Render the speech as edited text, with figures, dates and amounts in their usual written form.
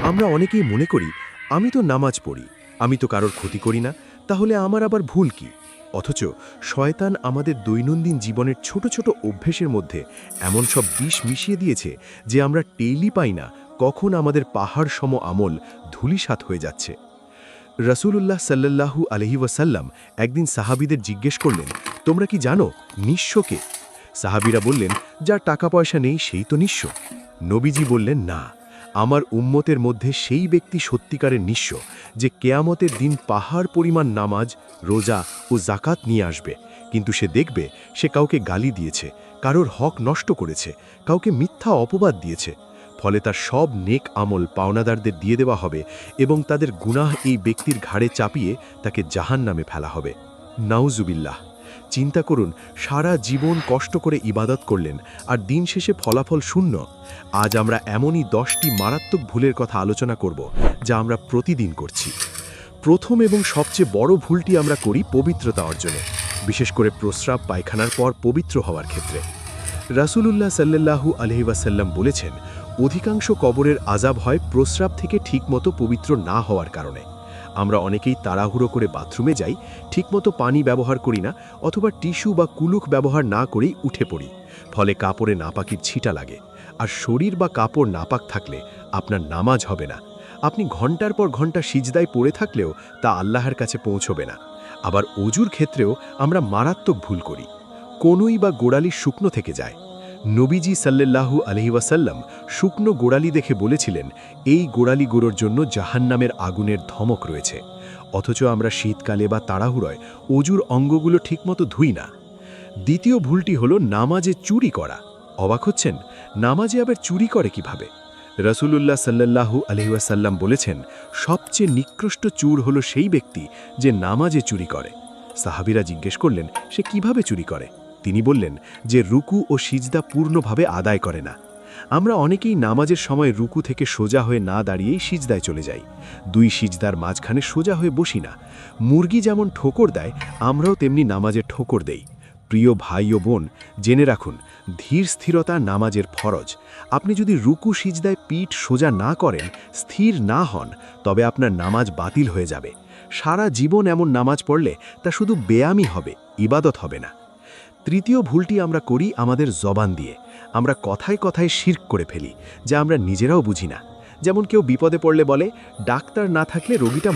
আমরা অনেকেই মনে করি আমি তো নামাজ পড়ি, আমি তো কারোর ক্ষতি করি না, তাহলে আমার আবার ভুল কি? অথচ শয়তান আমাদের দৈনন্দিন জীবনের ছোট ছোট অভ্যেসের মধ্যে এমন সব বিষ মিশিয়ে দিয়েছে যে আমরা টেরই পাই না কখন আমাদের পাহাড় সম আমল ধূলিসাৎ হয়ে যাচ্ছে। রাসূলুল্লাহ সাল্লাল্লাহু আলাইহি ওয়াসাল্লাম একদিন সাহাবীদের জিজ্ঞেস করলেন, তোমরা কি জানো নিঃস্ব কে? সাহাবীরা বললেন, যার টাকা পয়সা নেই সেই তো নিঃস্ব। নবীজি বললেন, না, আমার উম্মতের মধ্যে সেই ব্যক্তি সত্যিকারের নিঃস্ব যে কেয়ামতের দিন পাহাড় পরিমাণ নামাজ, রোজা ও জাকাত নিয়ে আসবে, কিন্তু সে দেখবে সে কাউকে গালি দিয়েছে, কারোর হক নষ্ট করেছে, কাউকে মিথ্যা অপবাদ দিয়েছে। ফলে তার সব নেক আমল পাওনাদারদের দিয়ে দেওয়া হবে এবং তাদের গুনাহ এই ব্যক্তির ঘাড়ে চাপিয়ে তাকে জাহান্নামে ফেলা হবে। নাউজুবিল্লাহ। চিন্তা করুন, সারা জীবন কষ্ট করে ইবাদত করলেন আর দিন শেষে ফলাফল শূন্য। আজ আমরা এমনই 10টি মারাত্মক ভুলের কথা আলোচনা করব যা আমরা প্রতিদিন করছি। প্রথম এবং সবচেয়ে বড় ভুলটি আমরা করি পবিত্রতা অর্জনে, বিশেষ করে প্রস্রাব পায়খানার পর পবিত্র হওয়ার ক্ষেত্রে। রাসূলুল্লাহ সাল্লাল্লাহু আলাইহি ওয়াসাল্লাম বলেছেন, অধিকাংশ কবরের আযাব হয় প্রস্রাব থেকে ঠিকমতো পবিত্র না হওয়ার কারণে। আমরা অনেকেই তাড়াহুড়ো করে বাথরুমে যাই, ঠিকমতো পানি ব্যবহার করি না, অথবা টিস্যু বা কুলুক ব্যবহার না করেই উঠে পড়ি। ফলে কাপড়ে নাপাকির ছিটা লাগে। আর শরীর বা কাপড় নাপাক থাকলে আপনার নামাজ হবে না। আপনি ঘন্টার পর ঘন্টা সিজদায় পড়ে থাকলেও তা আল্লাহর কাছে পৌঁছবে না। আবার অজুর ক্ষেত্রেও আমরা মারাত্মক ভুল করি। কনুই বা গোড়ালি শুকনো থেকে যায়। নবীজি সাল্লাল্লাহু আলাইহি ওয়াসাল্লাম শুকনো গোড়ালি দেখে বলেছিলেন, এই গোড়ালিগুলোর জন্য জাহান্নামের আগুনের ধমক রয়েছে। অথচ আমরা শীতকালে বা তাড়াহুড়োয় অজুর অঙ্গগুলো ঠিকমতো ধুই না। দ্বিতীয় ভুলটি হলো নামাজে চুরি করা। অবাক হচ্ছেন, নামাজে আবার চুরি করে কিভাবে? রাসূলুল্লাহ সাল্লাল্লাহু আলাইহি ওয়াসাল্লাম বলেছেন, সবচেয়ে নিকৃষ্ট চোর হলো সেই ব্যক্তি যে নামাজে চুরি করে। সাহাবীরা জিজ্ঞেস করলেন, সে কিভাবে চুরি করে? তিনি বললেন, যে রুকু ও সিজদা পূর্ণভাবে আদায় করে না। আমরা অনেকেই নামাজের সময় রুকু থেকে সোজা হয়ে না দাঁড়িয়েই সিজদায় চলে যাই। দুই সিজদার মাঝখানে সোজা হয়ে বসি না। মুরগি যেমন ঠোকর দেয়, আমরাও তেমনি নামাজে ঠোকর দেই। প্রিয় ভাই ও বোন, জেনে রাখুন, ধীর স্থিরতা নামাজের ফরজ। আপনি যদি রুকু সিজদায় পিঠ সোজা না করেন, স্থির না হন, তবে আপনার নামাজ বাতিল হয়ে যাবে। সারা জীবন এমন নামাজ পড়লে তা শুধু বেয়ামি হবে, ইবাদত হবে না। তৃতীয় ভুলটি আমরা করি আমাদের জবান দিয়ে। আমরা কথায় কথায় শিরক করে ফেলি, যা আমরা নিজেরাও বুঝি না। যেমন কেউ বিপদে পড়লে বলে, ডাক্তার না থাকলে রোগীটা